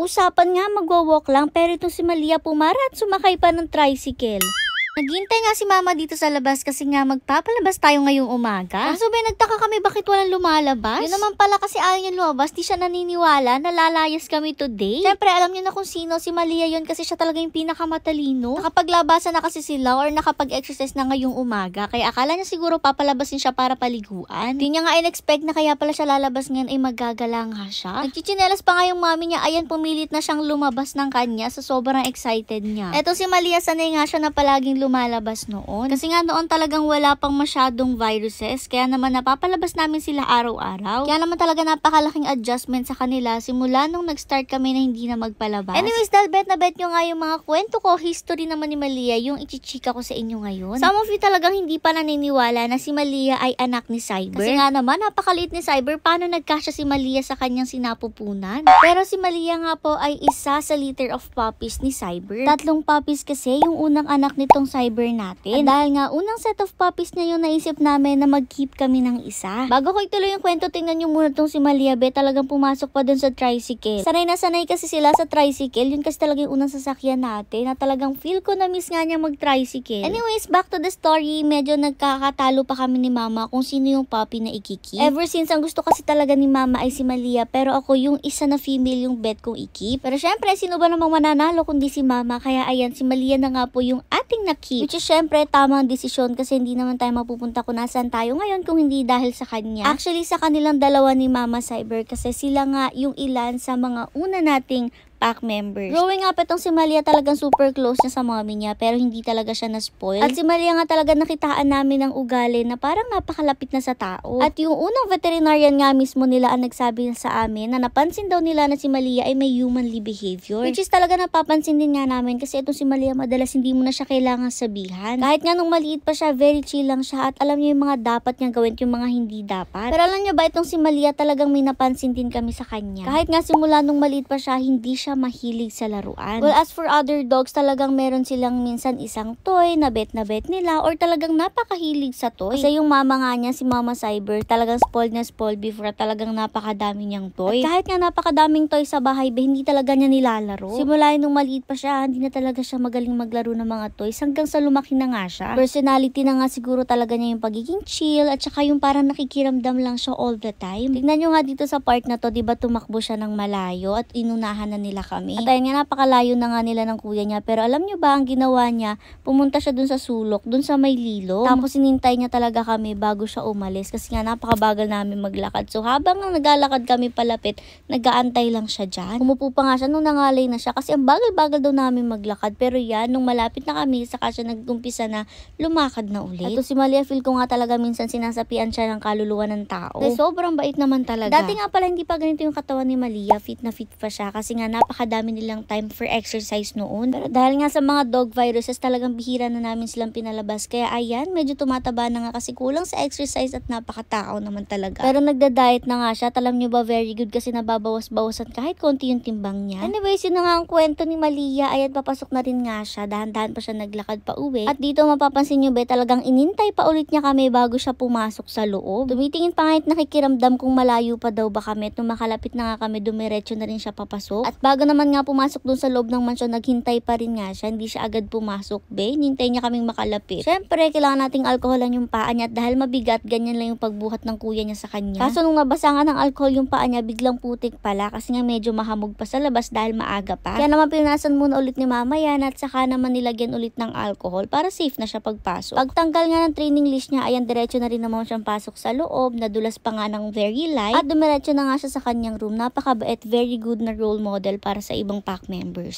Usapan nga magwa-walk lang pero itong si Malia pumara at sumakay pa ng tricycle. Naghihintay nga si mama dito sa labas kasi nga magpapalabas tayo ngayong umaga. Kaso ba nagtaka kami bakit walang lumalabas? Yun naman pala kasi ayaw niya lumabas, di siya naniniwala na lalayas kami today. Siyempre alam niyo na kung sino, si Malia yun kasi siya talaga yung pinakamatalino. Nakapaglabasan na kasi sila or nakapag-exercise na ngayong umaga kaya akala niya siguro papalabasin siya para paliguan. Di niya nga in-expect na kaya pala siya lalabas ngayon ay magagala nga siya. Nagchichinelas pa nga yung mami niya, ayan pumilit na siyang lumabas ng kanya sa sobrang excited niya. Eto si Malia sanay nga siya na palaging lumalabas noon. Kasi nga noon talagang wala pang masyadong viruses, kaya naman napapalabas namin sila araw-araw. Kaya naman talaga napakalaking adjustment sa kanila simula nung nag-start kami na hindi na magpalabas. Anyways, dahil bet na bet nyo nga yung mga kwento ko, history naman ni Malia, yung ichichika ko sa inyo ngayon. Some of you talagang hindi pa naniniwala na si Malia ay anak ni Cyber. Kasi nga naman, napakaliit ni Cyber, paano nagkasya si Malia sa kanyang sinapupunan? Pero si Malia nga po ay isa sa litter of puppies ni Cyber. 3 puppies kasi yung unang anak nitong Cyber natin. At dahil nga unang set of puppies niya yung naisip namin na mag-keep kami ng isa. Bago ko ituloy yung kwento, tingnan nyo muna tong si Malia, talagang pumasok pa dun sa tricycle. Sanay na sanay kasi sila sa tricycle. Yun kasi talaga yung unang sasakyan natin na talagang feel ko na miss nga niya mag-tricycle. Anyways, back to the story. Medyo nagkakatalo pa kami ni mama kung sino yung puppy na ikikip. Ever since, ang gusto kasi talaga ni mama ay si Malia, pero ako yung isa na female yung bet kong ikip. Pero syempre, sino ba namang mananalo kundi si mama? Kaya ayan, si Malia na nga po yung ating nakip. Which is syempre, tamang desisyon kasi hindi naman tayo mapupunta kung nasaan tayo ngayon kung hindi dahil sa kanya. Actually, sa kanilang dalawa ni Mama Cyber kasi sila nga yung ilan sa mga una nating pack members. Growing up, itong si Malia talagang super close niya sa mommy niya pero hindi talaga siya na-spoil. At si Malia nga talaga nakitaan namin ng ugali na parang napakalapit na sa tao. At yung unang veterinarian nga mismo nila ang nagsabi sa amin na napansin daw nila na si Malia ay may humanly behavior. Which is talaga napapansin din nga namin kasi itong si Malia madalas hindi mo na siya kailangan sabihan. Kahit nga nung maliit pa siya, very chill lang siya at alam niya yung mga dapat niyang gawin, yung mga hindi dapat. Pero alam niyo ba, itong si Malia talagang may napansin din kami sa kanya. Kahit nga simula nung maliit pa siya, hindi siya mahilig sa laruan. Well, as for other dogs, talagang meron silang minsan isang toy na bet nila or talagang napakahilig sa toy. Kasi yung mama nga niya, si Mama Cyber, talagang spoiled na spoiled before, talagang napakadami niyang toy. At kahit nga napakadaming toy sa bahay, hindi talaga niya nilalaro. Simula nung maliit pa siya, hindi na talaga siya magaling maglaro ng mga toys hanggang sa lumaki na nga siya. Personality na nga siguro talaga niya yung pagiging chill at saka yung parang nakikiramdam lang siya all the time. Tignan nyo nga dito sa part na to, diba tumakbo siya ng malayo at inunahan na nila kami. At ayun nga, napakalayo na nga nila ng kuya niya. Pero alam nyo ba, ang ginawa niya, pumunta siya dun sa sulok, dun sa may lilo. Tapos sinintay niya talaga kami bago siya umalis. Kasi nga napakabagal namin maglakad. So habang naglalakad kami palapit, nag-aantay lang siya dyan. Umupo pa nga siya nung nangalay na siya. Kasi ang bagal-bagal daw namin maglakad. Pero yan, nung malapit na kami, saka siya nag-umpisa na lumakad na ulit. At si Malia, feel ko nga talaga minsan sinasapian siya ng kaluluwa ng tao. Kasi sobrang bait naman talaga. Dati nga pala hindi pa ganito yung katawan ni Malia. Fit na fit pa siya. Kasi nga napakadami nilang time for exercise noon. Pero dahil nga sa mga dog viruses, talagang bihira na namin silang pinalabas. Kaya ayan, medyo tumataba na nga kasi kulang sa exercise at napakatao naman talaga. Pero nagda-diet na nga siya. Alam nyo ba, very good kasi nababawas-bawasan kahit konti yung timbang niya. Anyways, yun na nga ang kwento ni Malia. Ayan, papasok na rin nga siya. Dahan-dahan pa siya naglakad pa uwi. At dito mapapansin nyo ba, talagang inintay pa ulit niya kami bago siya pumasok sa loob. Tumitingin pa nga at nakikiramdam kung malayo pa daw ba kami. At nung makalapit na nga kami, dumiretso na rin siya papasok. At bago naman nga pumasok dun sa loob ng mansyon, naghintay pa rin nga siya. Hindi siya agad pumasok, be. Hinintay niya kaming makalapit. Syempre, kailangan nating alkoholan yung paa niya at dahil mabigat, ganyan lang yung pagbuhat ng kuya niya sa kanya. Kaso nung nabasa nga ng alcohol yung paa niya, biglang putik pala kasi nga medyo mahamog pa sa labas dahil maaga pa. Kaya naman pinunasan muna ulit ni mama yan at saka naman nilagyan ulit ng alcohol para safe na siya pagpasok. Pagtanggal nga ng training leash niya, ayan, diretso na rin naman siyang pasok sa loob, nadulas pa nga ng very light at dumiretso na nga siya sa kanyang room. Napakabait, very good na role model para sa ibang pack members.